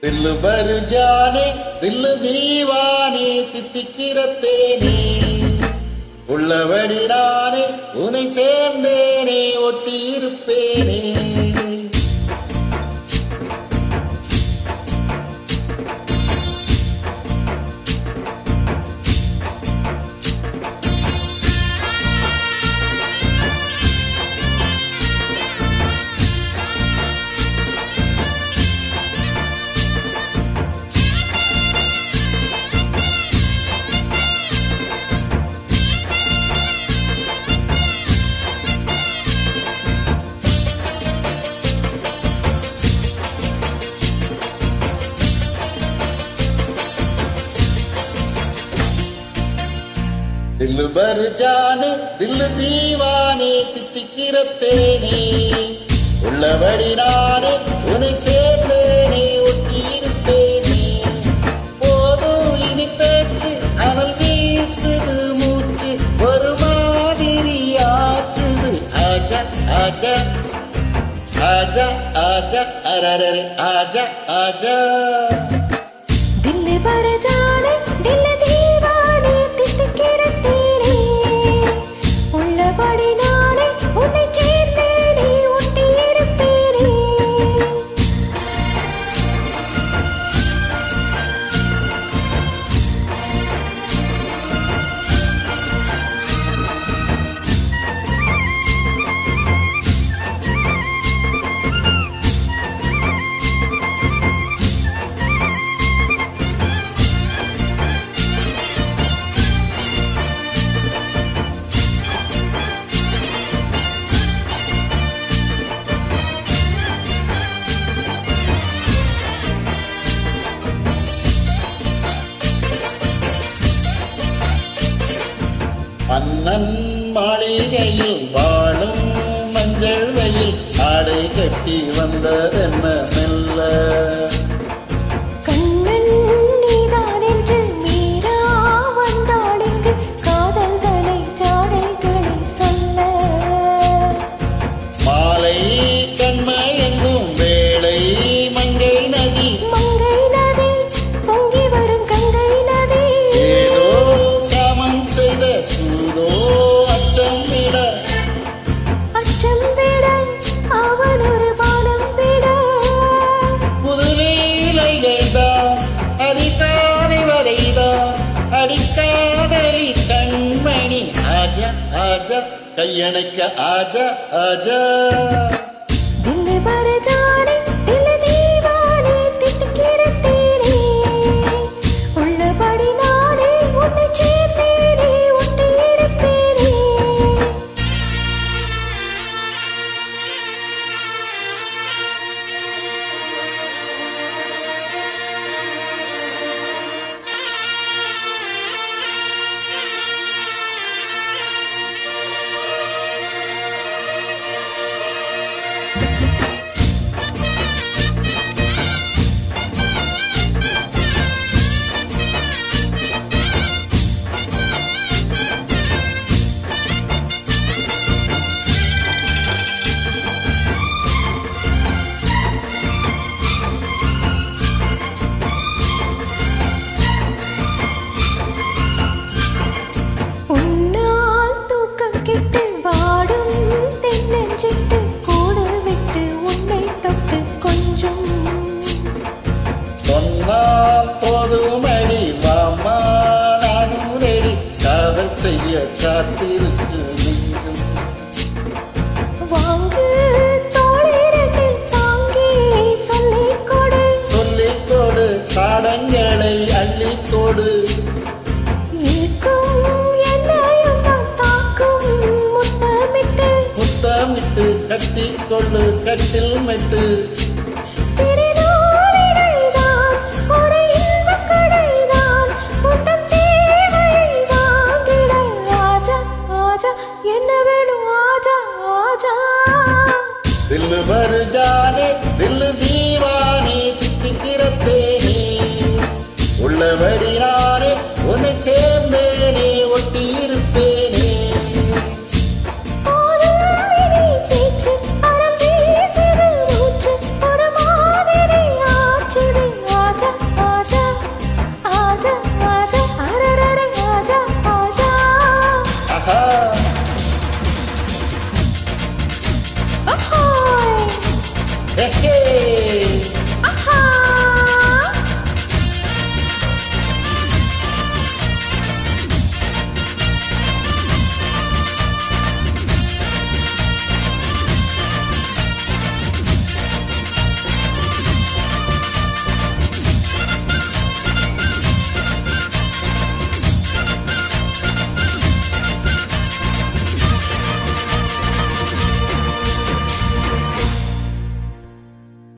दिल भर जाने दिल दीवाने தித்திக்கிற தேனே உள்ளபடி நானே உன்னை சேர்ந்தேனே ஒட்டி இருப்பேனே दिल भर जाने दिल दीवाने தித்திக்கிற தேனே உள்ளபடி நானே உன்னை சேர்ந்தேனே ஒட்டி இருப்பேனே போதும் இனி பேச்சு அனல் வீசுது மூச்சு ஒரு மாதிரி ஆச்சுது ஆஜா ஆஜா ஆஜா ஆஜா அரரே ஆஜா ஆஜா दिल भर जाने दिल दीवाने தித்திக்கிற தேனே உள்ளபடி நானே உன்னை சேர்ந்தேனே ஒட்டி இருப்பேனே மன்னன் மாளிகையில் வாழும் மஞ்சள் வெயில் ஆடை கட்டி வந்ததென்ன மெல்ல கண்ணன் நீதான் என்று மீரா வந்தாள் இங்கு காதல்களை ஜாடைகளை சொல்ல மாலை கண்மயங்கும் வேளை மங்கை நதி பொங்கி வரும் கங்கை நதி ஏதோ காமம் செய்த சூதோ அச்சம் விட அவன் ஒரு பானம் விட புது லீலைகள்தான் அதிகாலை வரைதான் அடிக்காதலி கண்மணி ஆஜா ஆஜா கையணைக்க ஆஜா ஆஜா दिल भर जाने दिल दीवाने தித்திக்கிற தேனே உள்ளபடி நானே உன்னை சேர்ந்தேனே ஒட்டி இருப்பேனே உன்னால் தூக்கம் கெட்டு வாடும் தென்னஞ்சிட்டு கூடு விட்டு உன்னை தொட்டு கொஞ்சம் சொன்னால் போதுமடி வாமா நானும் ரெடி காதல் செய்ய காத்திருக்கு நீயும் வாங்கு தோளிரண்டில் தாங்கி சொல்லிக் கொடு சொல்லிக் கொடு பாடங்களை அள்ளிக் கொடு இருக்கும் என்னையும் நான் தாக்கும் முத்தமிட்டு முத்தமிட்டு கட்டிக்கொள்ளு கட்டில் மெட்டு சிறிதோரிடைதான் ஒரு இன்பக் கடைதான் உந்தன் தேவையை வாங்கிட ஆஜா ஆஜா என்ன வேணும் ஆஜா ஆஜா दिल भर जाने दिल दीवाने தித்திக்கிற தேனே உள்ளபடி நானே உன்னை சேர்ந்தேனே ஒட்டி இருப்பேனே பேச்சு அறம் பேசுது மூச்சு ஒரு மாதிரி ஆச்சுது ஹே